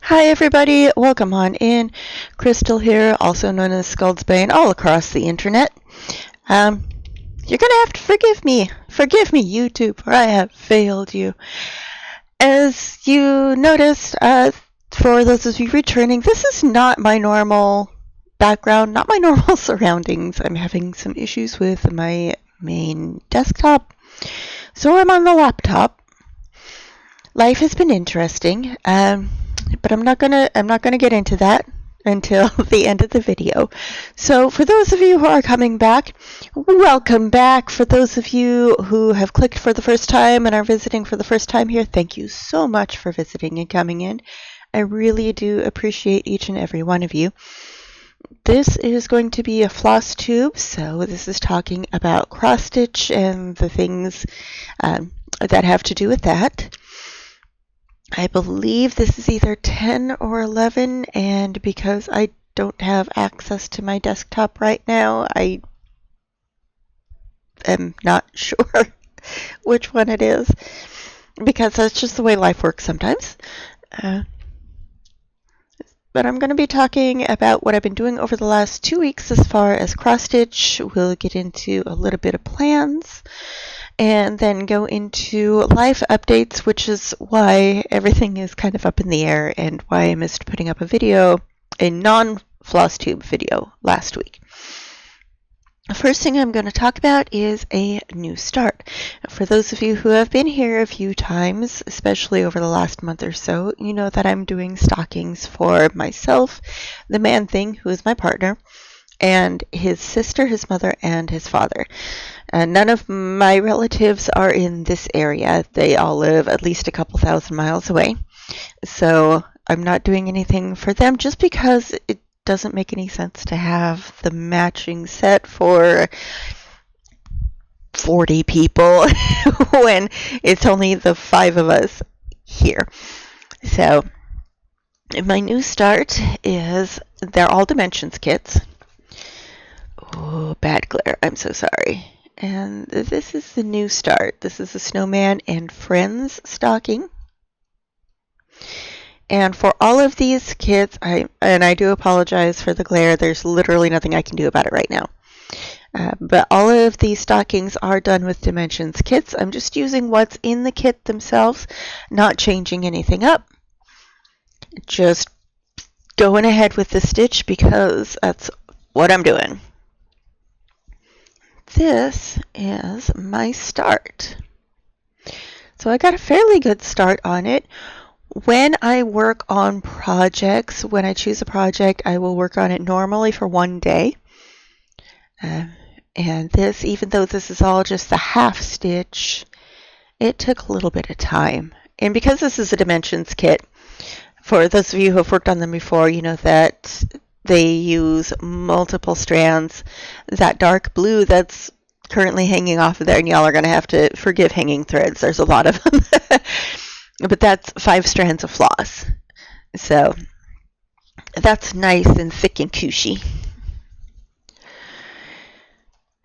Hi everybody, welcome on in. Crystal here, also known as Skuldsbane, all across the internet. You're gonna have to forgive me. Forgive me, YouTube, for I have failed you. As you noticed, for those of you returning, this is not my normal background, not my normal surroundings. I'm having some issues with my main desktop, so I'm on the laptop. Life has been interesting. But I'm not gonna get into that until the end of the video. So for those of you who are coming back, welcome back. For those of you who have clicked for the first time and are visiting for the first time here, thank you so much for visiting and coming in. I really do appreciate each and every one of you. This is going to be a Flosstube, so this is talking about cross stitch and the things that have to do with that. I believe this is either 10 or 11, and because I don't have access to my desktop right now, I am not sure which one it is, because that's just the way life works sometimes. But I'm going to be talking about what I've been doing over the last 2 weeks as far as cross-stitch. We'll get into a little bit of plans, and then go into life updates, which is why everything is kind of up in the air and why I missed putting up a non-Flosstube video last week. The first thing I'm going to talk about is a new start. For those of you who have been here a few times, especially over the last month or so, you know that I'm doing stockings for myself, the man thing, who is my partner, and his sister, his mother, and his father. None of my relatives are in this area. They all live at least a couple thousand miles away. So I'm not doing anything for them just because it doesn't make any sense to have the matching set for 40 people when it's only the 5 of us here. So my new start is they're all dimensions kits. Oh, bad glare. I'm so sorry. And this is the new start. This is the Snowman and Friends stocking. And for all of these kits, I do apologize for the glare. There's literally nothing I can do about it right now. But all of these stockings are done with dimensions kits. I'm just using what's in the kit themselves, not changing anything up. Just going ahead with the stitch because that's what I'm doing. This is my start. So I got a fairly good start on it. When I work on projects, when I choose a project, I will work on it normally for 1 day. And this, even though this is all just the half stitch, it took a little bit of time. And because this is a dimensions kit, for those of you who have worked on them before, you know that they use multiple strands. That dark blue that's currently hanging off of there, and y'all are going to have to forgive hanging threads. There's a lot of them. But that's 5 strands of floss. So that's nice and thick and cushy.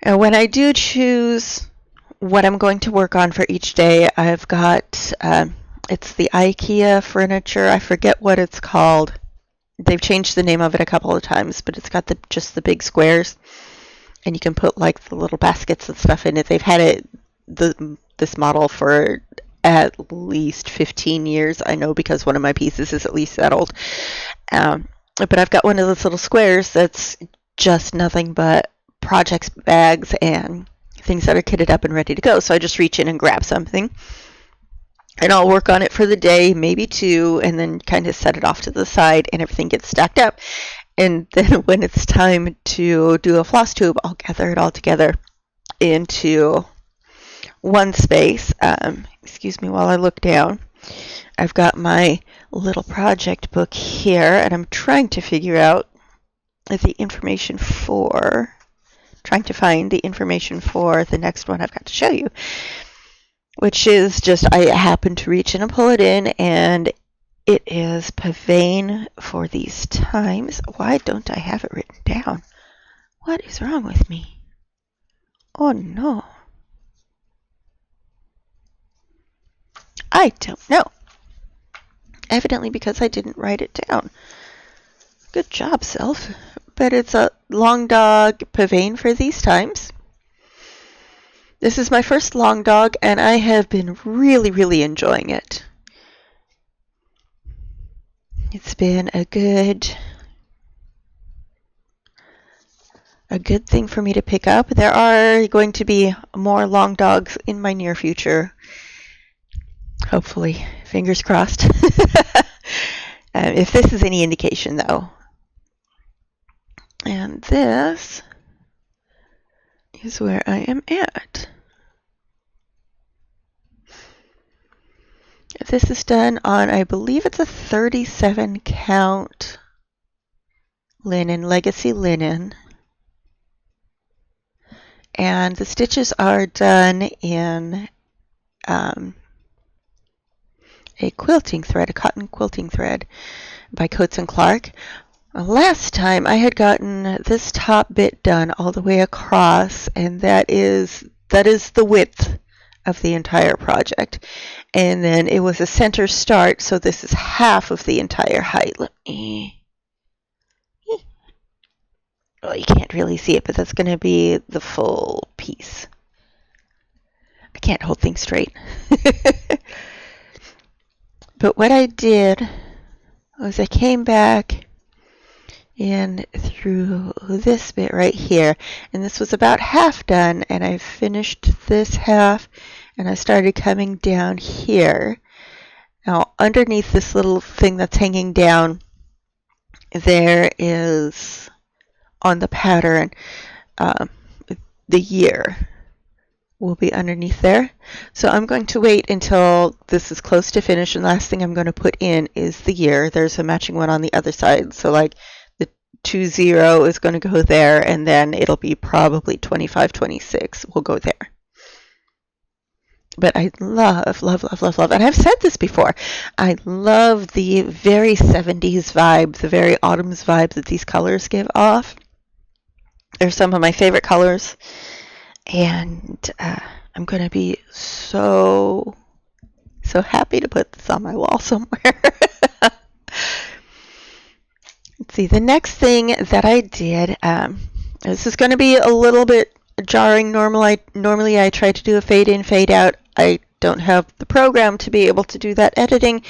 And when I do choose what I'm going to work on for each day, I've got, it's the IKEA furniture. I forget what it's called. They've changed the name of it a couple of times, but it's got just the big squares, and you can put like the little baskets and stuff in it. They've had this model for at least 15 years. I know because one of my pieces is at least that old. But I've got one of those little squares that's just nothing but projects bags and things that are kitted up and ready to go. So I just reach in and grab something, and I'll work on it for the day, maybe 2, and then kind of set it off to the side, and everything gets stacked up. And then when it's time to do a floss tube, I'll gather it all together into one space. Excuse me while I look down. I've got my little project book here, and I'm trying to figure out the information for, trying to find the information for the next one I've got to show you, which is just, I happen to reach in and pull it in, and it is Pavane for these times. Why don't I have it written down? What is wrong with me? Oh no. I don't know. evidently because I didn't write it down. Good job, self. But it's a long dog pavane for these times. This is my first long dog, and I have been really, really enjoying it. It's been a good thing for me to pick up. There are going to be more long dogs in my near future. Hopefully. Fingers crossed. If this is any indication, though. And this is where I am at. This is done on, I believe it's a 37 count linen, legacy linen. And the stitches are done in a quilting thread, a cotton quilting thread by Coats and Clark. Last time I had gotten this top bit done all the way across, and that is the width of the entire project. And then it was a center start, so this is half of the entire height. Oh, you can't really see it, but that's going to be the full piece. I can't hold things straight. But what I did was I came back in through this bit right here, and this was about half done, and I finished this half, and I started coming down here. Now, underneath this little thing that's hanging down, there is, on the pattern, the year will be underneath there. So I'm going to wait until this is close to finish, and last thing I'm going to put in is the year. There's a matching one on the other side, so like the 20 is going to go there, and then it'll be probably 25, 26 will go there. But I love, and I've said this before, I love the very 70s vibe, the very autumn's vibe that these colors give off. They're some of my favorite colors, and I'm going to be so happy to put this on my wall somewhere. Let's see, the next thing that I did, this is going to be a little bit jarring. Normally I try to do a fade in, fade out. I don't have the program to be able to do that editing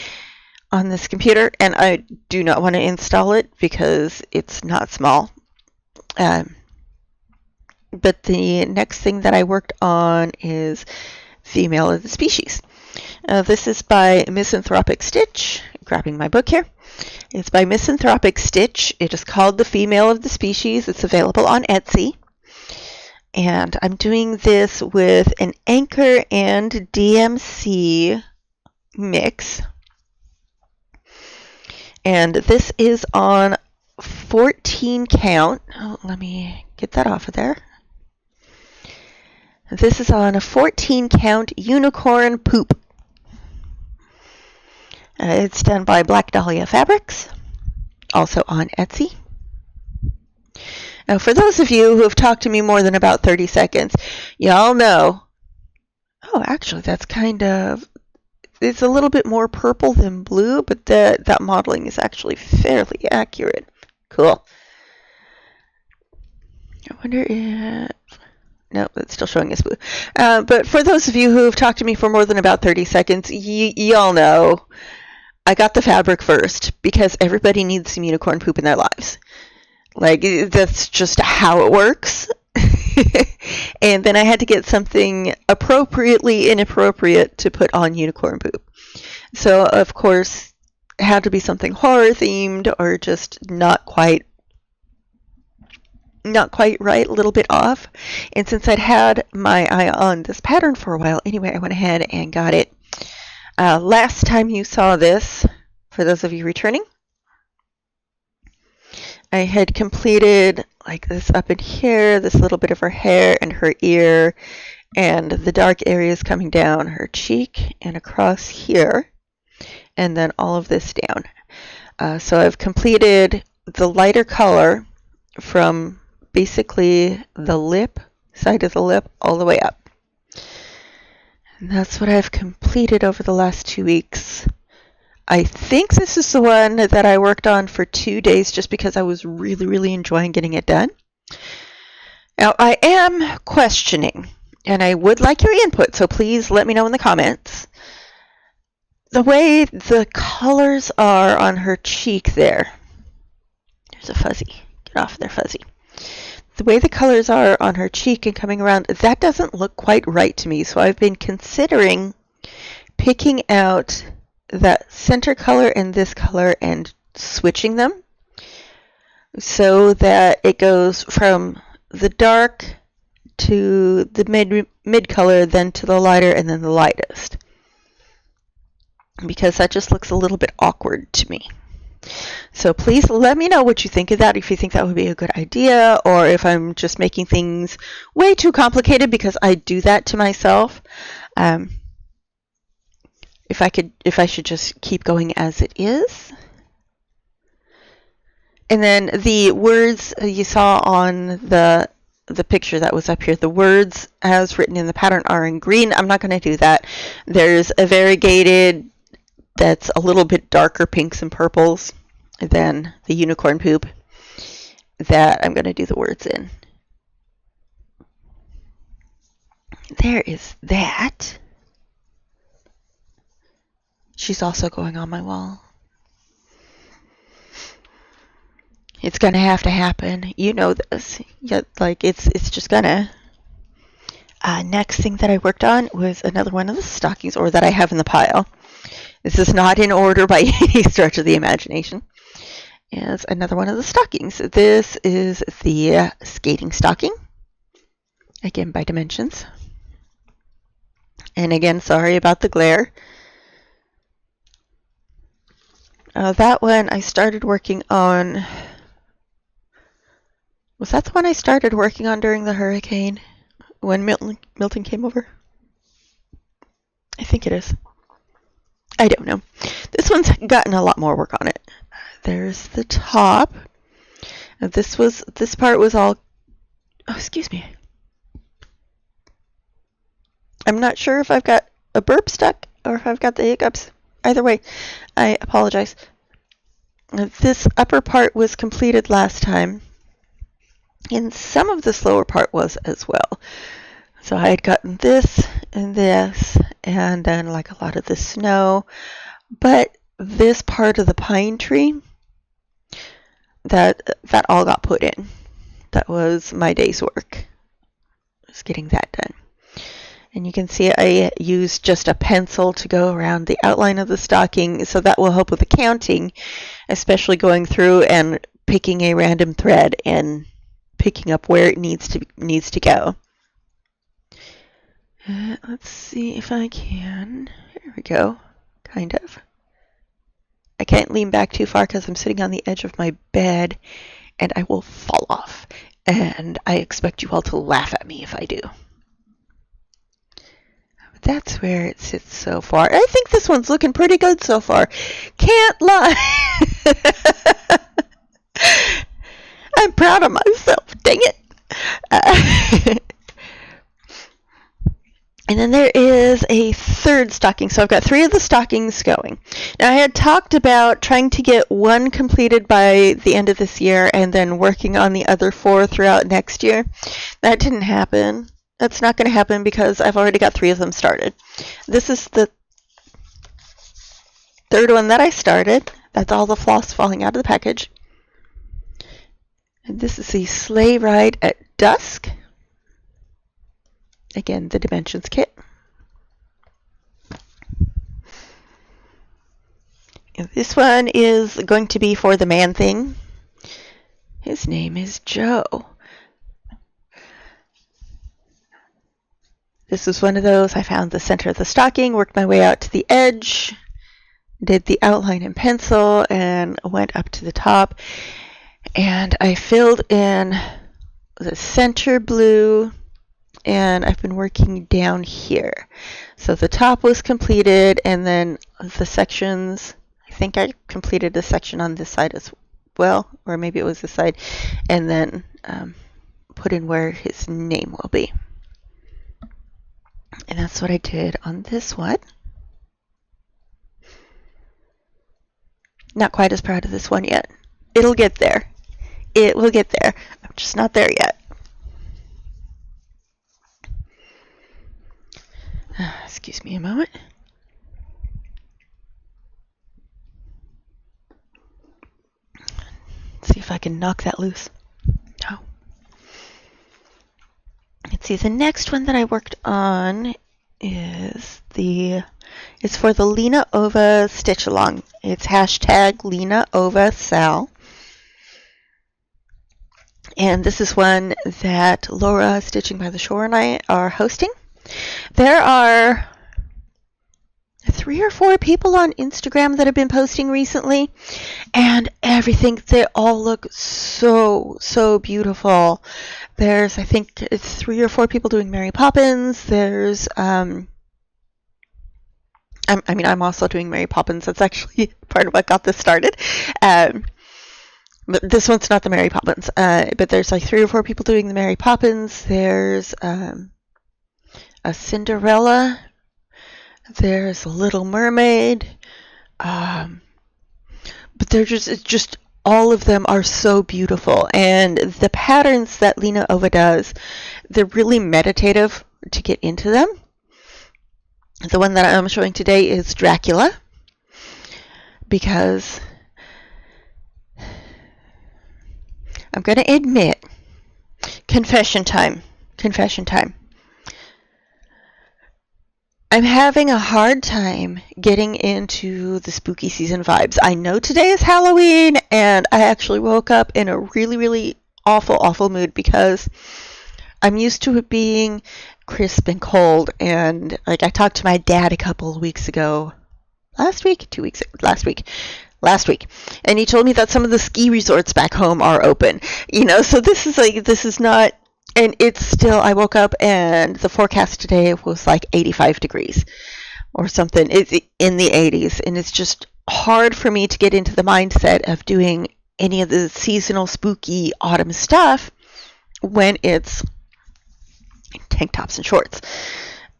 on this computer, and I do not want to install it because it's not small. But the next thing that I worked on is Female of the Species. This is by Misanthropic Stitch. Grabbing my book here. It's by Misanthropic Stitch. It is called The Female of the Species. It's available on Etsy. And I'm doing this with an Anchor and DMC mix. And this is on 14 count. Oh, let me get that off of there. This is on a 14 count unicorn poop. It's done by Black Dahlia Fabrics, also on Etsy. Now, for those of you who have talked to me more than about 30 seconds, y'all know, oh, actually, that's kind of, it's a little bit more purple than blue, but that modeling is actually fairly accurate. Cool. I wonder if, no, it's still showing us blue. But for those of you who have talked to me for more than about 30 seconds, y'all know I got the fabric first because everybody needs some unicorn poop in their lives. Like, that's just how it works. And then I had to get something appropriately inappropriate to put on unicorn poop. So, of course, it had to be something horror themed or just not quite right, a little bit off. And since I'd had my eye on this pattern for a while, anyway, I went ahead and got it. Last time you saw this, for those of you returning, I had completed like this up in here, this little bit of her hair and her ear, and the dark areas coming down her cheek and across here, and then all of this down. So I've completed the lighter color from basically the lip, side of the lip, all the way up. And that's what I've completed over the last 2 weeks. I think this is the one that I worked on for 2 days just because I was really, really enjoying getting it done. Now, I am questioning, and I would like your input, so please let me know in the comments. The way the colors are on her cheek there. There's a fuzzy. Get off there, fuzzy. The way the colors are on her cheek and coming around, that doesn't look quite right to me. So I've been considering picking out that center color and this color and switching them so that it goes from the dark to the mid color, then to the lighter, and then the lightest. Because that just looks a little bit awkward to me. So please let me know what you think of that, if you think that would be a good idea, or if I'm just making things way too complicated, because I do that to myself. If I should just keep going as it is. And then the words you saw on the picture that was up here, the words as written in the pattern are in green. I'm not going to do that. There's a variegated that's a little bit darker pinks and purples than the unicorn poop that I'm going to do the words in. There is that. She's also going on my wall. It's going to have to happen. You know this. Yeah, like it's just gonna. Next thing that I worked on was another one of the stockings, or that I have in the pile. This is not in order by any stretch of the imagination. It's another one of the stockings. This is the skating stocking. Again, by dimensions. And again, sorry about the glare. That one I started working on. Was that the one I started working on during the hurricane? When Milton came over? I think it is. I don't know. This one's gotten a lot more work on it. There's the top. This part was all. Oh, excuse me. I'm not sure if I've got a burp stuck or if I've got the hiccups. Either way, I apologize. This upper part was completed last time, and some of this lower part was as well. So I had gotten this, and then like a lot of the snow. But this part of the pine tree, that all got put in. That was my day's work. Just getting that done. And you can see I used just a pencil to go around the outline of the stocking, so that will help with the counting, especially going through and picking a random thread and picking up where it needs to go. Let's see if I can. Here we go. Kind of. I can't lean back too far because I'm sitting on the edge of my bed and I will fall off. And I expect you all to laugh at me if I do. But that's where it sits so far. I think this one's looking pretty good so far. Can't lie. I'm proud of myself. Dang it. And then there is a third stocking. So I've got 3 of the stockings going. Now I had talked about trying to get one completed by the end of this year and then working on the other 4 throughout next year. That didn't happen. That's not going to happen because I've already got 3 of them started. This is the third one that I started. That's all the floss falling out of the package. And this is the sleigh ride at dusk. Again, the dimensions kit. And this one is going to be for the man thing. His name is Joe. This was one of those. I found the center of the stocking, worked my way out to the edge, did the outline in pencil, and went up to the top. And I filled in the center blue, and I've been working down here. So the top was completed, and then the sections, I think I completed a section on this side as well, or maybe it was this side, and then put in where his name will be. And that's what I did on this one. Not quite as proud of this one yet. It'll get there. It will get there. I'm just not there yet. Excuse me a moment. See if I can knock that loose. No. Let's see, the next one that I worked on is it's for the Lena Ova Stitch Along. It's hashtag Lena Ova SAL. And this is one that Laura Stitching by the Shore and I are hosting. There are 3 or 4 people on Instagram that have been posting recently, and they all look so beautiful. There's, I think, 3 or 4 people doing Mary Poppins. There's, I'm also doing Mary Poppins. That's actually part of what got this started. But this one's not the Mary Poppins. But there's like 3 or 4 people doing the Mary Poppins. There's a Cinderella. There's a Little Mermaid. But they're just all of them are so beautiful. And the patterns that Lena Ova does, they're really meditative to get into them. The one that I'm showing today is Dracula, because I'm going to admit, confession time. I'm having a hard time getting into the spooky season vibes. I know today is Halloween, and I actually woke up in a really, really awful mood because I'm used to it being crisp and cold. And like, I talked to my dad a couple of weeks ago. Last week, and he told me that some of the ski resorts back home are open. So this is not. And it's still, I woke up and the forecast today was like 85 degrees or something. It's in the 80s. And it's just hard for me to get into the mindset of doing any of the seasonal spooky autumn stuff when it's tank tops and shorts.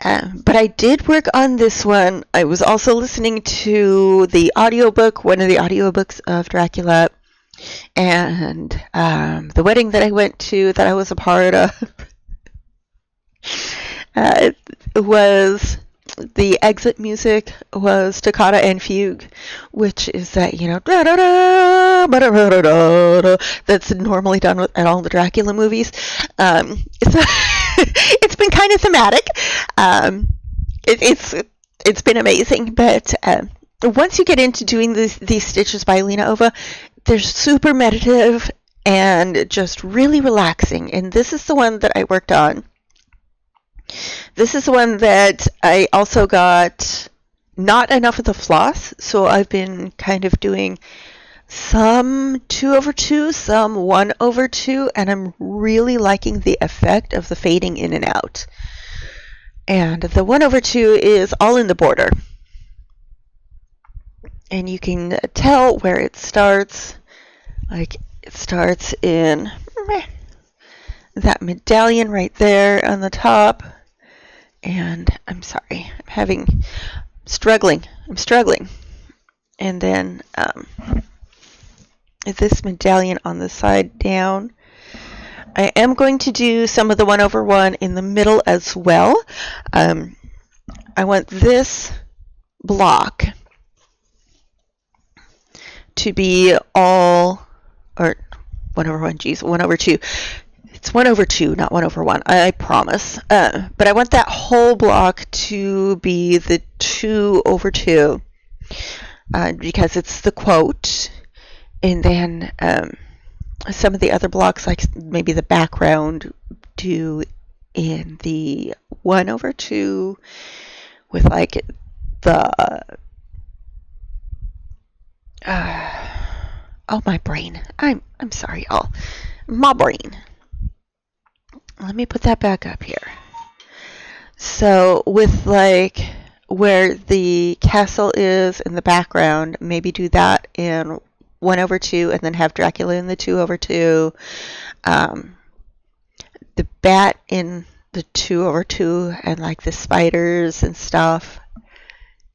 But I did work on this one. I was also listening to the audiobook, one of the audiobooks of Dracula. And the wedding that I went to, that I was a part of, was the exit music was Toccata and Fugue, which is that, that's normally done at all the Dracula movies. It's been kind of thematic. It's been amazing, but once you get into doing these stitches by Lena Ova, they're super meditative and just really relaxing. And this is the one that I worked on. This is the one that I also got not enough of the floss, so I've been kind of doing some 2/2, some 1/2, and I'm really liking the effect of the fading in and out. And the 1/2 is all in the border. And you can tell where it starts. Like, it starts in that medallion right there on the top. And I'm sorry, I'm struggling. And then this medallion on the side down. I am going to do some of the 1/1 in the middle as well. I want this block to be all, or 1/2. It's 1/2, not 1/1, I promise. But I want that whole block to be the 2/2, because it's the quote. And then some of the other blocks, like maybe the background, do in the 1/2 with like the my brain. I'm sorry, y'all. My brain. Let me put that back up here. So with like where the castle is in the background, maybe do that in 1/2, and then have Dracula in the 2/2. The bat in the 2/2, and like the spiders and stuff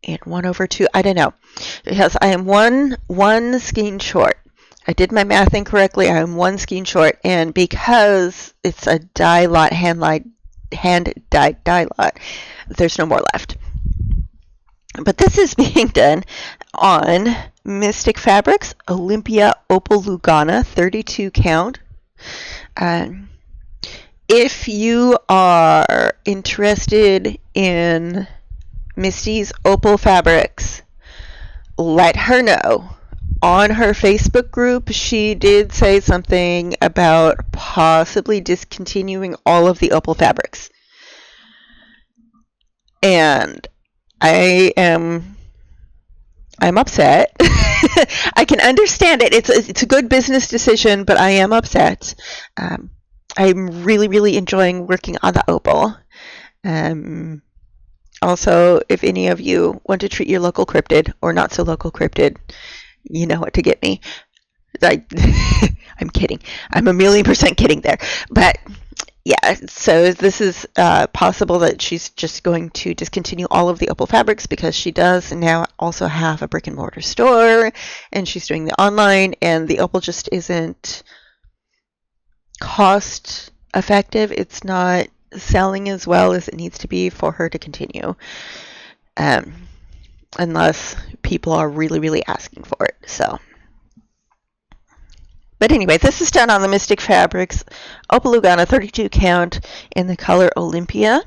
and 1/2. I don't know, because I am one skein short. I did my math incorrectly. I am one skein short, and because it's a dye lot, hand dyed dye lot, there's no more left. But this is being done on Mystic Fabrics Olympia Opal Lugana 32 count. If you are interested in Misty's Opal fabrics, let her know. On her Facebook group, she did say something about possibly discontinuing all of the Opal fabrics. And I'm upset. I can understand it. It's a good business decision, but I am upset. I'm really, really enjoying working on the Opal. Also, if any of you want to treat your local cryptid, or not so local cryptid, you know what to get me. I'm kidding. I'm 1,000,000% kidding there. But yeah, so this is possible that she's just going to discontinue all of the Opal fabrics, because she does now also have a brick and mortar store, and she's doing the online, and the Opal just isn't cost effective. It's not selling as well as it needs to be for her to continue, unless people are really, really asking for it. So, but anyway, this is done on the Mystic Fabrics Opal Lugana 32 count in the color Olympia,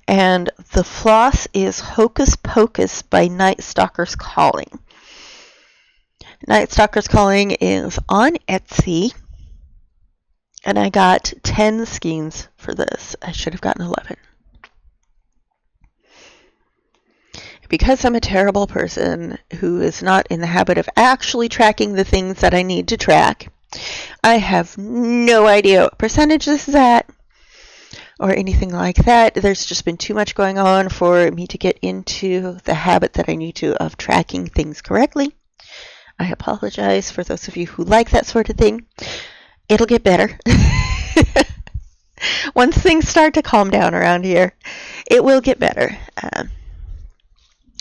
and the floss is Hocus Pocus by Night Stalker's Calling. Night Stalker's Calling is on Etsy, and I got 10 skeins for this. I should have gotten 11. Because I'm a terrible person who is not in the habit of actually tracking the things that I need to track, I have no idea what percentage this is at or anything like that. There's just been too much going on for me to get into the habit that I need to of tracking things correctly. I apologize for those of you who like that sort of thing. It'll get better. Once things start to calm down around here, it will get better.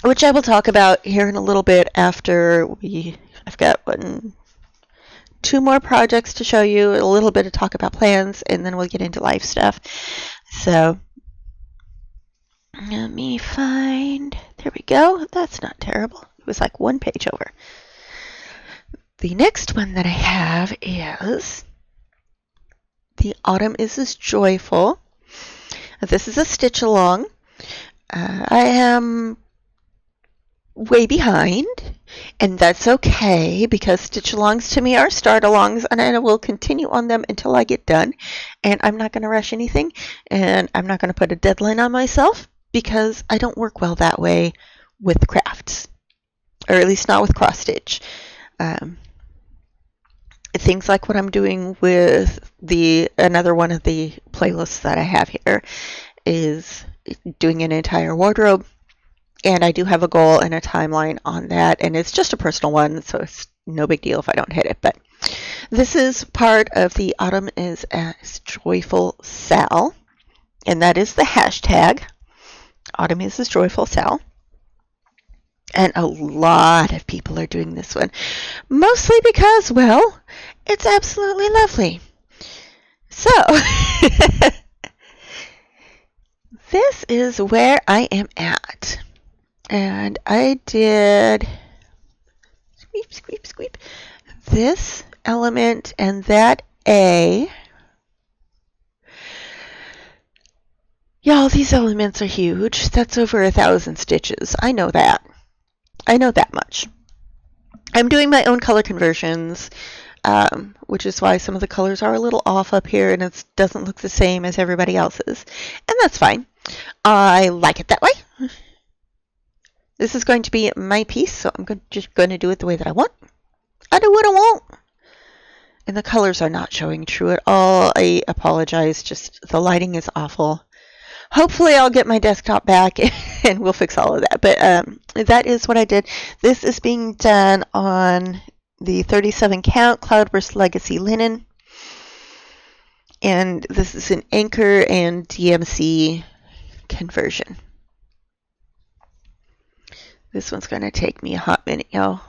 Which I will talk about here in a little bit after I've got 2 more projects to show you, a little bit of talk about plans, and then we'll get into life stuff. So, let me find, there we go. That's not terrible. It was like 1 page over. The next one that I have is The Autumn is as Joyful. This is a stitch along. I am way behind, and that's okay, because stitch alongs to me are start alongs, and I will continue on them until I get done. And I'm not going to rush anything, and I'm not going to put a deadline on myself, because I don't work well that way with crafts, or at least not with cross stitch. Things like what I'm doing with another one of the playlists that I have here is doing an entire wardrobe, and I do have a goal and a timeline on that, and it's just a personal one, so it's no big deal if I don't hit it. But this is part of the Autumn is as Joyful SAL, and that is the hashtag Autumn is as Joyful SAL. And a lot of people are doing this one, mostly because, well, it's absolutely lovely. So, this is where I am at. And I did squeep, squeep, squeep, this element and that A. Y'all, these elements are huge. That's over 1,000 stitches. I know that. I know that much. I'm doing my own color conversions, which is why some of the colors are a little off up here, and it doesn't look the same as everybody else's. And that's fine. I like it that way. This is going to be my piece, so I'm just going to do it the way that I want. I do what I want. And the colors are not showing true at all. I apologize. Just the lighting is awful. Hopefully I'll get my desktop back and we'll fix all of that. But that is what I did. This is being done on the 37 count Cloudburst Legacy linen. And this is an Anchor and DMC conversion. This one's going to take me a hot minute, y'all.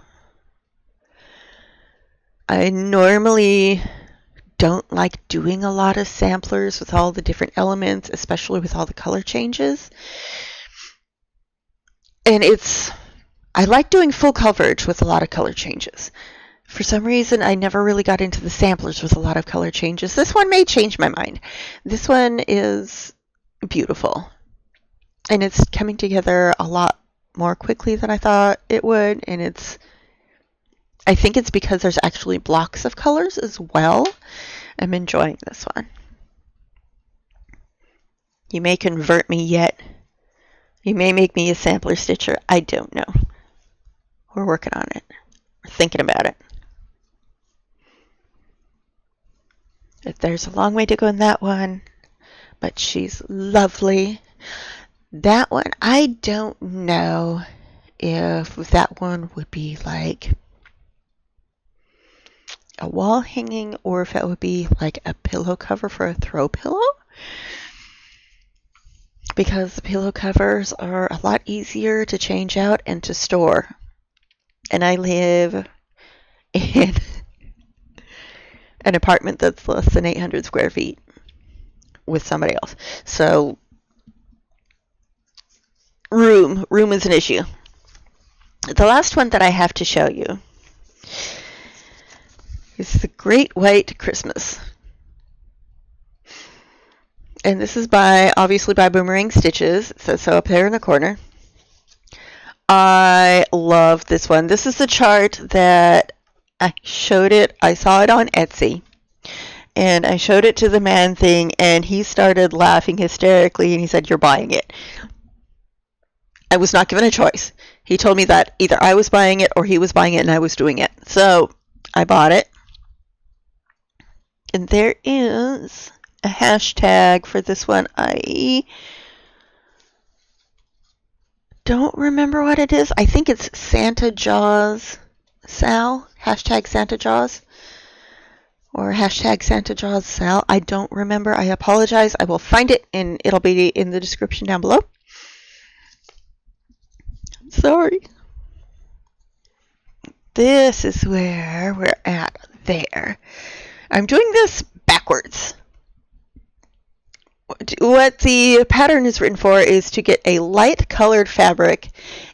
I normally don't like doing a lot of samplers with all the different elements, especially with all the color changes. And I like doing full coverage with a lot of color changes. For some reason, I never really got into the samplers with a lot of color changes. This one may change my mind. This one is beautiful. And it's coming together a lot more quickly than I thought it would. And I think it's because there's actually blocks of colors as well. I'm enjoying this one. You may convert me yet. You may make me a sampler stitcher. I don't know. We're working on it. We're thinking about it. There's a long way to go in that one, but she's lovely. That one, I don't know if that one would be like a wall hanging or if it would be like a pillow cover for a throw pillow, because the pillow covers are a lot easier to change out and to store. And I live in an apartment that's less than 800 square feet with somebody else. So room is an issue. The last one that I have to show you is the Great White Christmas. And this is obviously by Boomerang Stitches. It says so up there in the corner. I love this one. This is the chart that I saw it on Etsy. And I showed it to the man thing, and he started laughing hysterically, and he said, "You're buying it." I was not given a choice. He told me that either I was buying it or he was buying it and I was doing it. So I bought it. And there is a hashtag for this one. I don't remember what it is. I think it's Santa Jaws SAL. Hashtag Santa Jaws. Or hashtag Santa Jaws SAL. I don't remember. I apologize. I will find it and it'll be in the description down below. Sorry. This is where we're at there. I'm doing this backwards. What the pattern is written for is to get a light colored fabric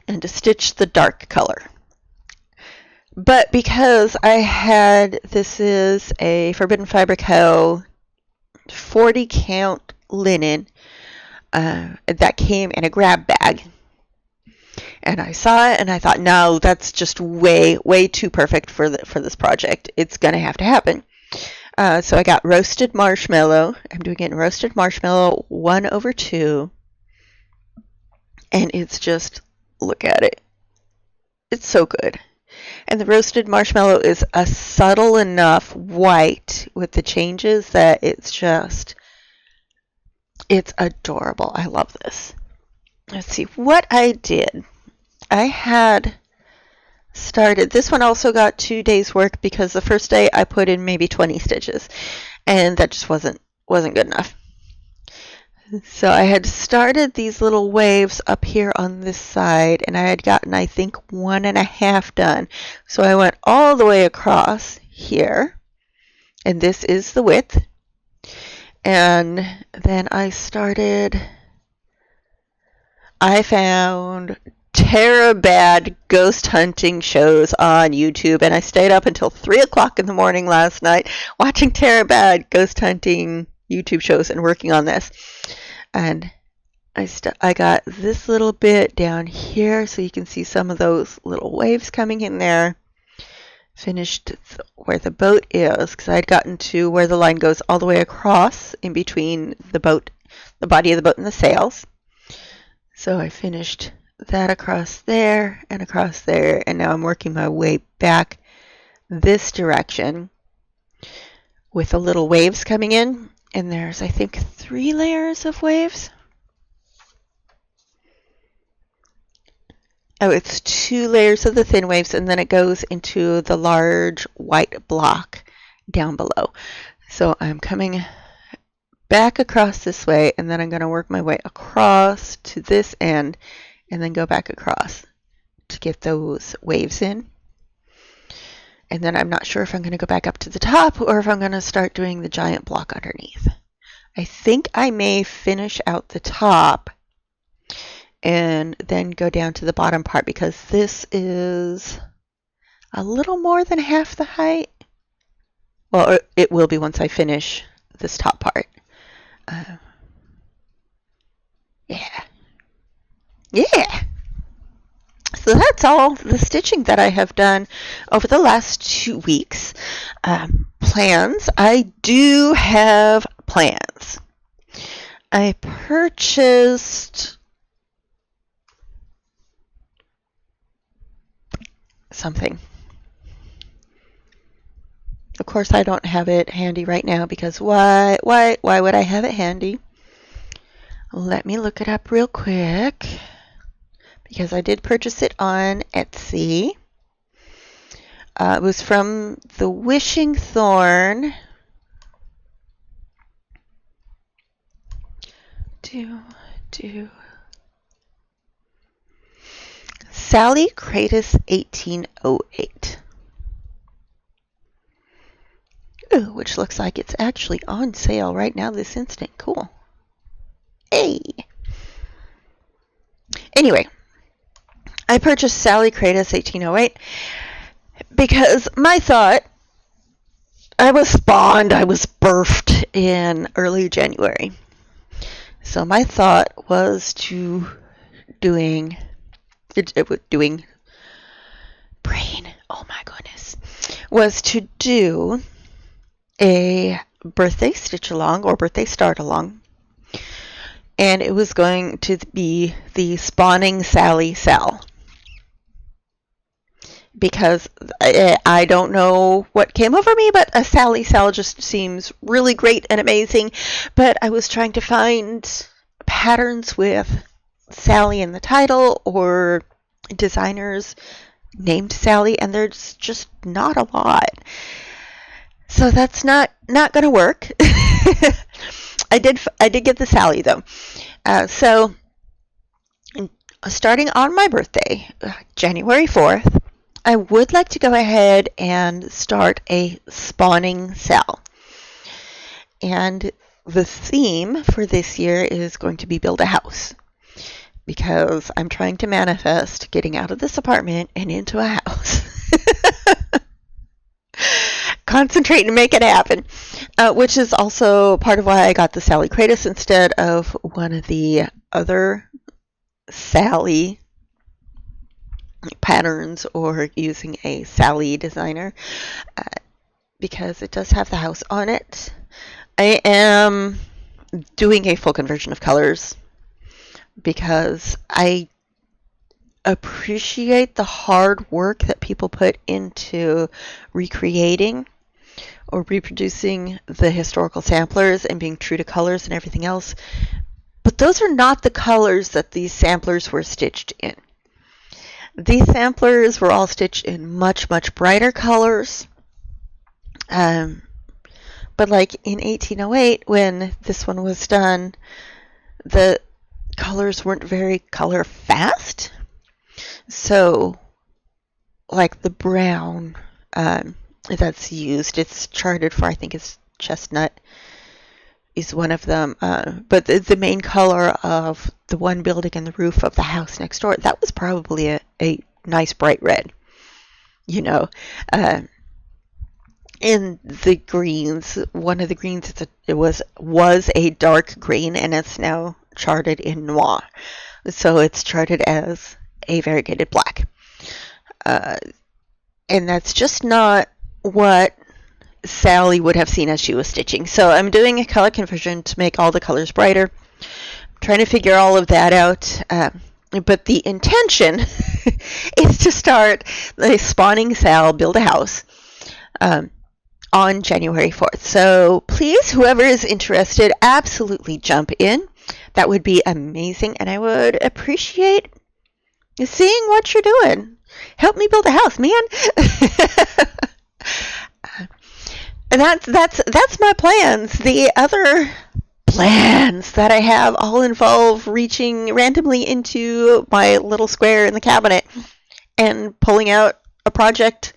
and to stitch the dark color. But because this is a Forbidden Fabric Hoe 40 count linen that came in a grab bag. And I saw it and I thought, no, that's just way too perfect for this project. It's going to have to happen. So I got roasted marshmallow. I'm doing it in roasted marshmallow 1/2. And it's just, look at it. It's so good. And the roasted marshmallow is a subtle enough white with the changes that it's adorable. I love this. Let's see what I did. I had started, this one also got 2 days work because the first day I put in maybe 20 stitches and that just wasn't good enough. So I had started these little waves up here on this side and I had gotten, I think, 1.5 done. So I went all the way across here and this is the width. And then I found Bad ghost hunting shows on YouTube, and I stayed up until 3 o'clock in the morning last night watching Bad ghost hunting YouTube shows and working on this. And I got this little bit down here so you can see some of those little waves coming in there. Finished where the boat is because I had gotten to where the line goes all the way across in between the boat, the body of the boat and the sails. So I finished that across there, and now I'm working my way back this direction with the little waves coming in, and there's, I think, 3 layers of waves. Oh, it's 2 layers of the thin waves, and then it goes into the large white block down below. So I'm coming back across this way, and then I'm going to work my way across to this end and then go back across to get those waves in. And then I'm not sure if I'm going to go back up to the top or if I'm going to start doing the giant block underneath. I think I may finish out the top and then go down to the bottom part, because this is a little more than half the height. Well, it will be once I finish this top part. Yeah. So that's all the stitching that I have done over the last 2 weeks. Plans. I do have plans. I purchased something. Of course, I don't have it handy right now, because why would I have it handy? Let me look it up real quick, because I did purchase it on Etsy. It was from the Wishing Thorn. Sally Kratos 1808. Ooh, which looks like it's actually on sale right now this instant. Cool. Hey! Anyway, I purchased Sally Kratos 1808 because my thought, I was spawned, I was birthed in early January. So my thought was doing brain, oh my goodness, was to do a birthday stitch along or birthday start along. And it was going to be the Spawning Sally SAL. Because I don't know what came over me, but a Sally SAL just seems really great and amazing. But I was trying to find patterns with Sally in the title or designers named Sally, and there's just not a lot. So that's not going to work. I did get the Sally though. So starting on my birthday, January 4th, I would like to go ahead and start a spawning SAL. And the theme for this year is going to be build a house, because I'm trying to manifest getting out of this apartment and into a house. Concentrate and make it happen, which is also part of why I got the Sally Kratos instead of one of the other Sally patterns, or using a Sally designer, because it does have the house on it. I am doing a full conversion of colors because I appreciate the hard work that people put into recreating or reproducing the historical samplers and being true to colors and everything else. But those are not the colors that these samplers were stitched in. These samplers were all stitched in much, much brighter colors. But like in 1808, when this one was done, the colors weren't very color fast. So, like the brown that's used, it's charted for, I think it's chestnut, is one of them. But the main color of the one building and the roof of the house next door, that was probably a nice bright red, you know. In the greens, one of the greens, was a dark green, and it's now charted in noir. So it's charted as a variegated black. And that's just not what Sally would have seen as she was stitching. So I'm doing a color conversion to make all the colors brighter. I'm trying to figure all of that out. But the intention is to start the Spawning SAL Build a House on January 4th. So please, whoever is interested, absolutely jump in. That would be amazing, and I would appreciate seeing what you're doing. Help me build a house, man. And that's my plans. The other plans that I have all involve reaching randomly into my little square in the cabinet and pulling out a project,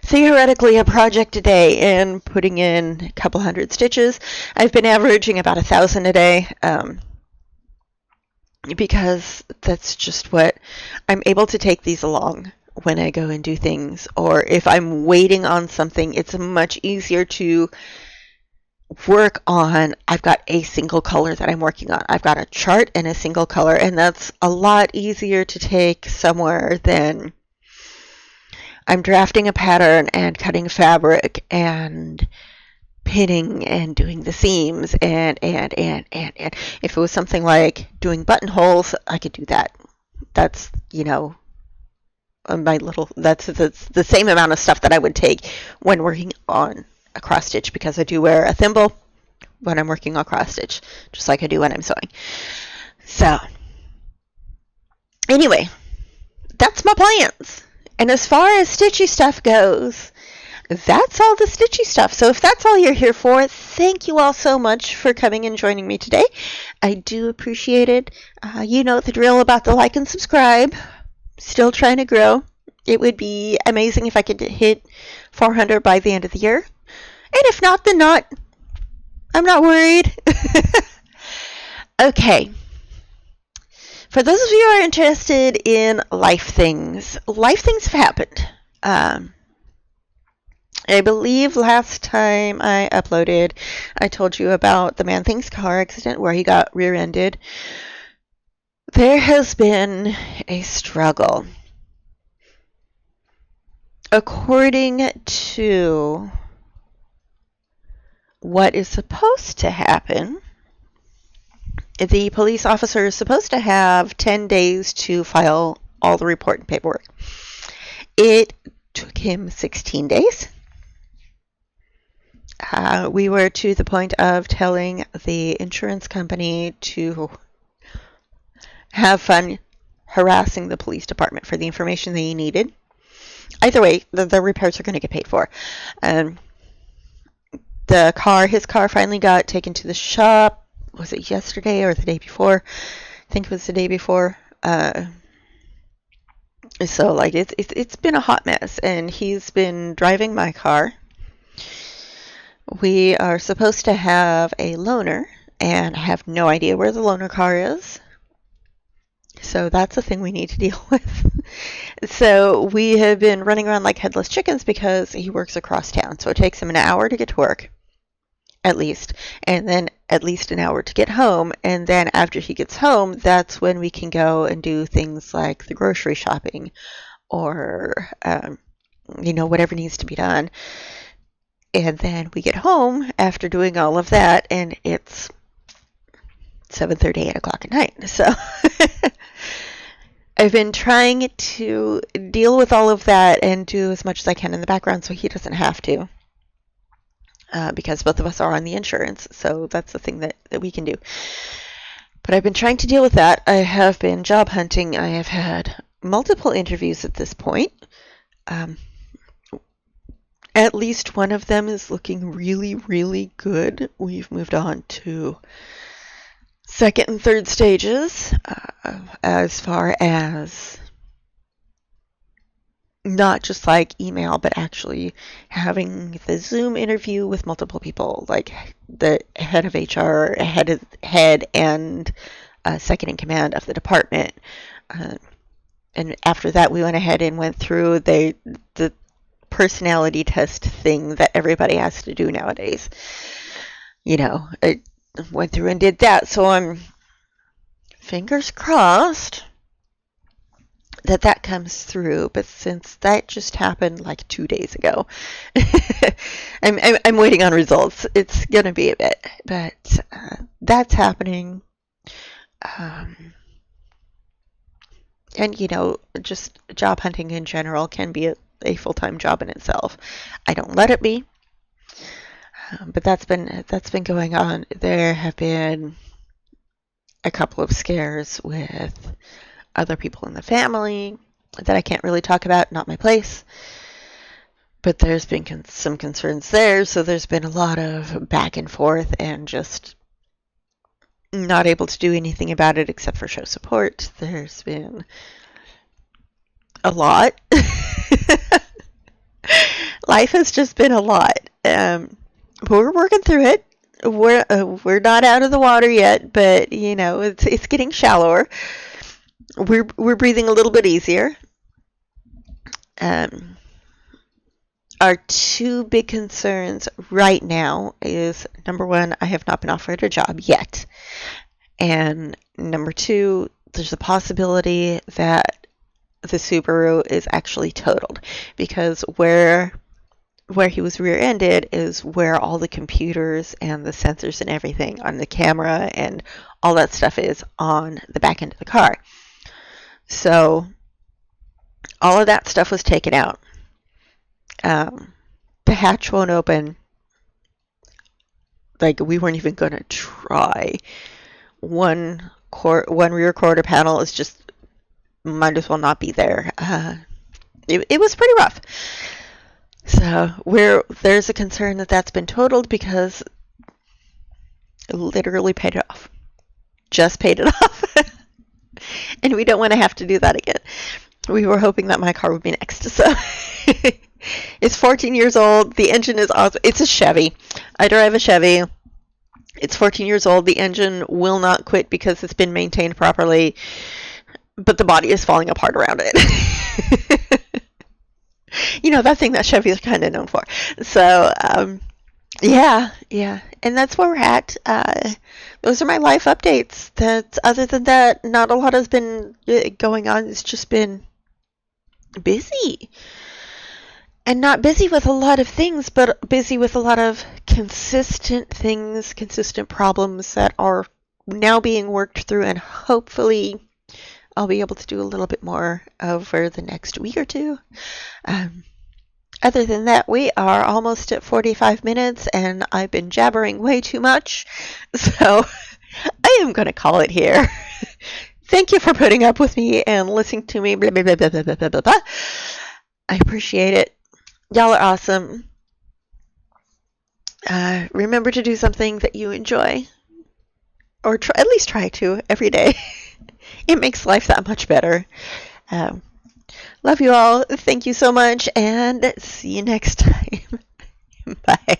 theoretically a project a day, and putting in a couple hundred stitches. I've been averaging about 1,000 a day, because that's just what I'm able to take these along when I go and do things. Or if I'm waiting on something, it's much easier to work on. I've got a single color that I'm working on. I've got a chart and a single color, and that's a lot easier to take somewhere than I'm drafting a pattern and cutting fabric and pinning and doing the seams and. If it was something like doing buttonholes, I could do that. That's, that's the same amount of stuff that I would take when working on a cross stitch, because I do wear a thimble when I'm working on cross stitch, just like I do when I'm sewing. So, anyway, that's my plans. And as far as stitchy stuff goes, that's all the stitchy stuff. So if that's all you're here for, thank you all so much for coming and joining me today. I do appreciate it. You know the drill about the like and subscribe. Still trying to grow. It would be amazing if I could hit 400 by the end of the year. And if not, then not. I'm not worried. Okay. For those of you who are interested in life things have happened. I believe last time I uploaded, I told you about the Man Thing's car accident where he got rear-ended. There has been a struggle. According to what is supposed to happen, the police officer is supposed to have 10 days to file all the report and paperwork. It took him 16 days. We were to the point of telling the insurance company to have fun harassing the police department for the information they needed. Either way, the repairs are going to get paid for. His car finally got taken to the shop. Was it yesterday or the day before? I think it was the day before. So like it's been a hot mess, and he's been driving my car. We are supposed to have a loaner, and I have no idea where the loaner car is. So that's a thing we need to deal with. So we have been running around like headless chickens because he works across town. So it takes him an hour to get to work, at least, and then at least an hour to get home. And then after he gets home, that's when we can go and do things like the grocery shopping or, whatever needs to be done. And then we get home after doing all of that, and it's 7:30, 8 o'clock at night. So I've been trying to deal with all of that and do as much as I can in the background so he doesn't have to, because both of us are on the insurance. So that's the thing that we can do. But I've been trying to deal with that. I have been job hunting. I have had multiple interviews at this point. At least one of them is looking really, really good. We've moved on to second and third stages, as far as not just like email, but actually having the Zoom interview with multiple people, like the head of HR, head and second in command of the department. And after that, we went ahead and went through the personality test thing that everybody has to do nowadays. I went through and did that, so I'm fingers crossed that comes through. But since that just happened like 2 days ago, I'm waiting on results. It's gonna be a bit, but that's happening. And just job hunting in general can be a full-time job in itself. I don't let it be, but that's been going on. There have been a couple of scares with other people in the family that I can't really talk about, not my place. But there's been some concerns there, so there's been a lot of back and forth and just not able to do anything about it except for show support. There's been a lot. Life has just been a lot. We're working through it. We're not out of the water yet, but you know it's getting shallower. We're breathing a little bit easier. Our two big concerns right now is, number one, I have not been offered a job yet, and number two, there's a possibility that the Subaru is actually totaled, because where he was rear-ended is where all the computers and the sensors and everything on the camera and all that stuff is on the back end of the car. So all of that stuff was taken out. The hatch won't open. Like, we weren't even going to try. One rear quarter panel is just, might as well not be there. It was pretty rough. So there's a concern that that's been totaled, because it literally paid it off. Just paid it off. And we don't want to have to do that again. We were hoping that my car would be next. So it's 14 years old. The engine is awesome. It's a Chevy. I drive a Chevy. It's 14 years old. The engine will not quit because it's been maintained properly, but the body is falling apart around it. You know, that thing that Chevy is kind of known for. So, yeah. And that's where we're at. Those are my life updates. Other than that, not a lot has been going on. It's just been busy. And not busy with a lot of things, but busy with a lot of consistent things, consistent problems that are now being worked through, and hopefully I'll be able to do a little bit more over the next week or two. Other than that, we are almost at 45 minutes, and I've been jabbering way too much, so I am going to call it here. Thank you for putting up with me and listening to me. Blah, blah, blah, blah, blah, blah, blah, blah. I appreciate it. Y'all are awesome. Remember to do something that you enjoy, or at least try to every day. It makes life that much better. Love you all. Thank you so much, and see you next time. Bye.